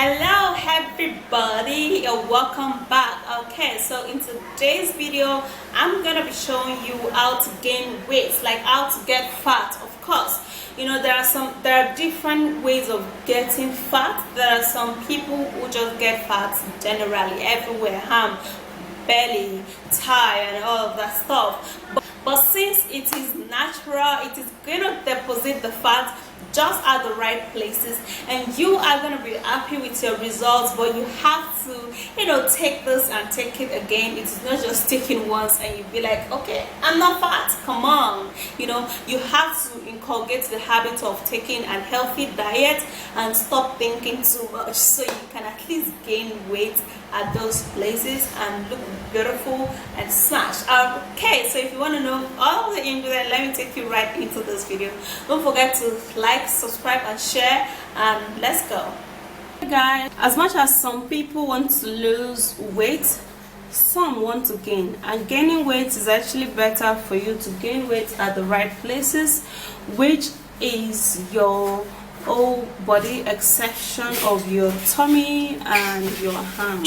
Hello everybody, welcome back. Okay, so in today's video I'm gonna be showing you how to gain weight, like how to get fat. Of course, you know there are different ways of getting fat. There are some people who just get fat generally everywhere, belly, thigh, and all of that stuff. But since it is natural, it is gonna deposit the fat just at the right places, and you are going to be happy with your results. But you have to, take this and take it again. It's not just taking once and you be like, okay, I'm not fat. Come on, you have to inculcate the habit of taking an healthy diet and stop thinking too much, so you can at least gain weight at those places and look beautiful and smash. Okay, so if you want to know all the ingredients, let me take you right into this video. Don't forget to like, subscribe, and share, and let's go. Hey guys, as much as some people want to lose weight, some want to gain, and gaining weight is actually better for you to gain weight at the right places, which is your whole body exception of your tummy and your arm,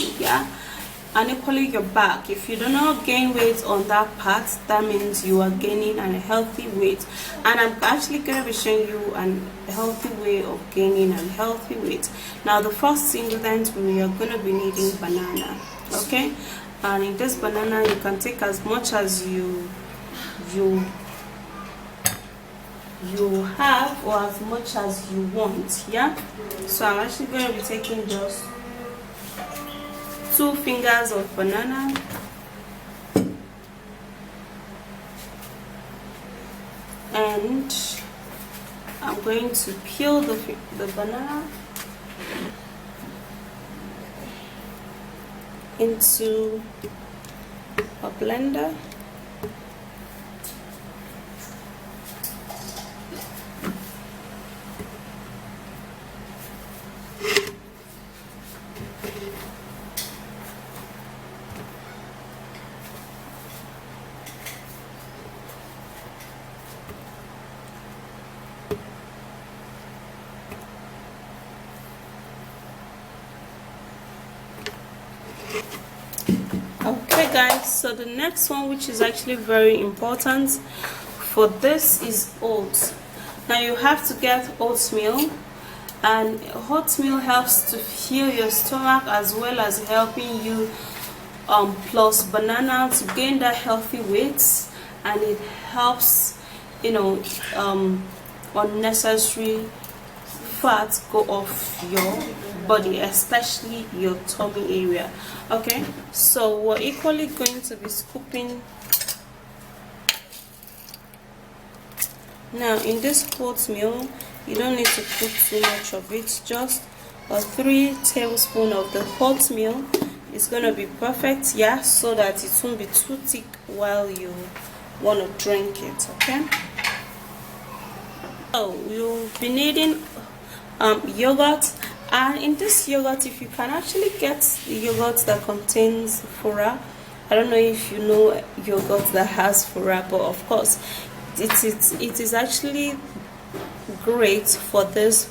and equally your back. If you do not gain weight on that part, that means you are gaining a healthy weight, and I'm actually going to be showing you a healthy way of gaining a healthy weight. Now the first ingredient, we are going to be needing banana. Okay, and in this banana you can take as much as you have, or as much as you want. So I'm actually going to be taking just 2 fingers of banana, and I'm going to peel the banana into a blender. Okay guys, so the next one, which is actually very important for this, is oats. Now you have to get oatmeal, and oatmeal helps to fill your stomach as well as helping you plus banana to gain that healthy weight, and it helps unnecessary fat go off your body, especially your tummy area. Okay, so we're equally going to be scooping. Now in this oatmeal, you don't need to put too much of it. Just a 3 tablespoons of the oatmeal is going to be perfect, so that it won't be too thick while you want to drink it. Okay, so you'll be needing yogurt. And in this yogurt, if you can actually get the yogurt that contains fura, I don't know if you know yogurt that has fura, but of course it is actually great for this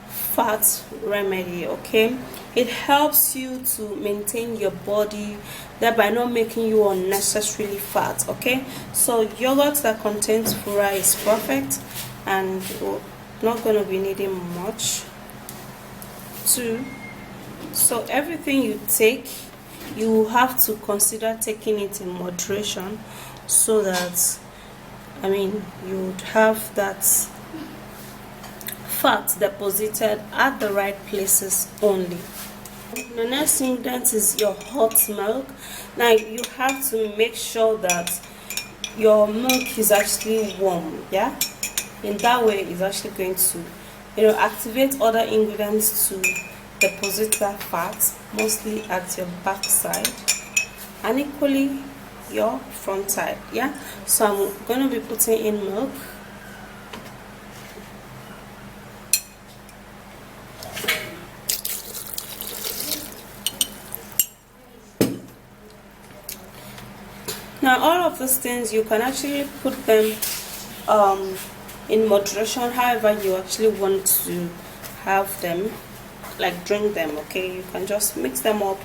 fat remedy. Okay, it helps you to maintain your body, thereby not making you unnecessarily fat. Okay, so yogurt that contains fura is perfect, and we're not going to be needing much too. So everything you take, you have to consider taking it in moderation, so that you would have that fat deposited at the right places only. The next ingredient is your hot milk. Now you have to make sure that your milk is actually warm. In that way, it's actually going to activate other ingredients to deposit that fat, mostly at your back side and equally your front side. So I'm going to be putting in milk. Now all of those things, you can actually put them in moderation, however you actually want to have them. like drink them. Okay, you can just mix them up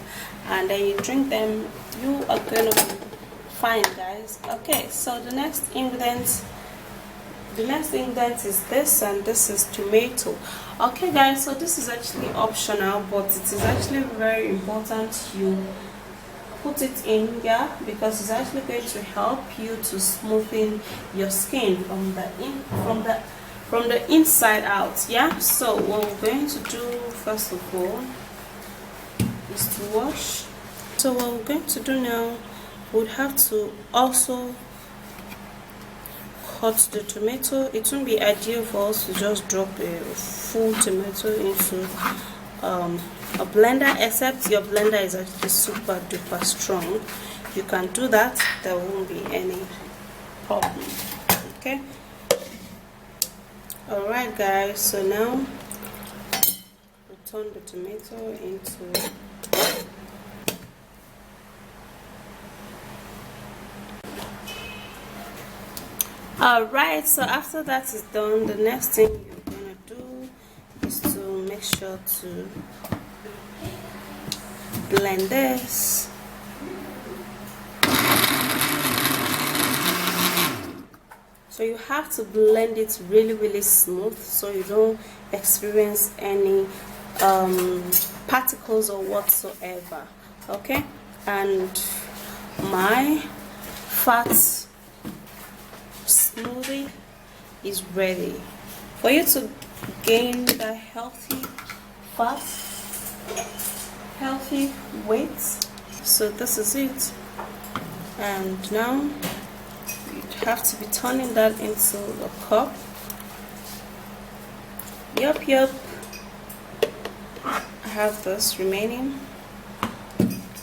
and then you drink them. You are gonna be fine, guys. Okay, so the next ingredient is this, and this is tomato. Okay guys, so this is actually optional, but it is actually very important you put it in, yeah, because it's actually going to help you to smoothen your skin from the inside out. Yeah, so what we're going to do first of all is to wash. So what we're going to do now, we would have to also cut the tomato. It won't be ideal for us to just drop a full tomato into a blender, except your blender is actually super duper strong. You can do that, there won't be any problem. Okay, alright guys, so now we turn the tomato into alright. So after that is done, the next thing you're gonna do is to make sure to blend this. So you have to blend it really smooth so you don't experience any particles or whatsoever. Okay, and my fat smoothie is ready for you to gain the healthy fat, healthy weight. So this is it, and now you have to be turning that into a cup. Yep, I have this remaining,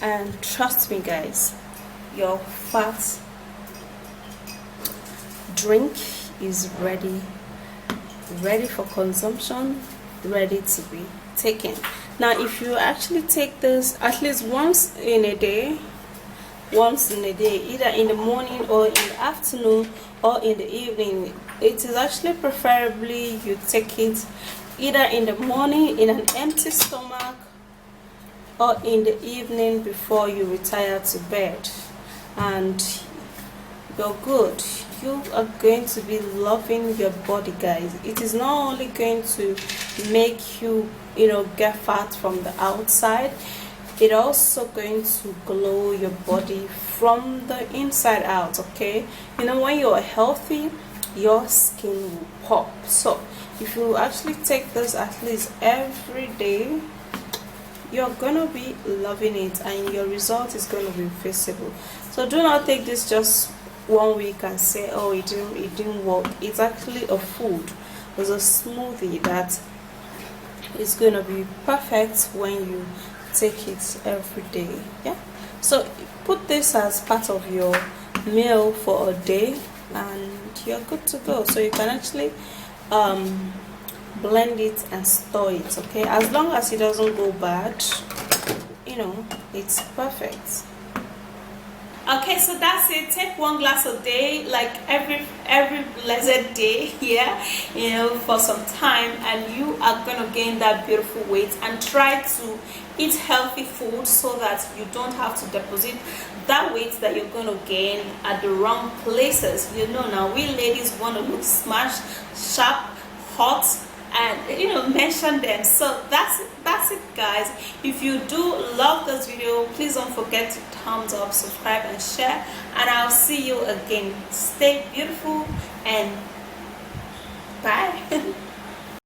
and trust me guys, your fat drink is ready for consumption, ready to be taken. Now if you actually take this at least once in a day, either in the morning or in the afternoon or in the evening, it is actually preferably you take it either in the morning in an empty stomach or in the evening before you retire to bed, and you're good. You are going to be loving your body, guys. It is not only going to make you, get fat from the outside, it also going to glow your body from the inside out. Okay, when you're healthy, your skin will pop. So if you actually take this at least every day, you're gonna be loving it and your result is gonna be visible. So do not take this just 1 week and say, oh, it didn't work. It's actually a food. It's a smoothie that is gonna be perfect when you take it every day. Yeah, so put this as part of your meal for a day and you're good to go. So you can actually blend it and store it. Okay, as long as it doesn't go bad, it's perfect. Okay, so that's it. Take 1 glass a day, like every blessed day, yeah, for some time, and you are gonna gain that beautiful weight. And try to eat healthy food so that you don't have to deposit that weight that you're gonna gain at the wrong places. Now we ladies want to look smashed, sharp, hot, and mention them. So that's it guys. If you do love this video, please don't forget to thumbs up, subscribe and share, and I'll see you again. Stay beautiful and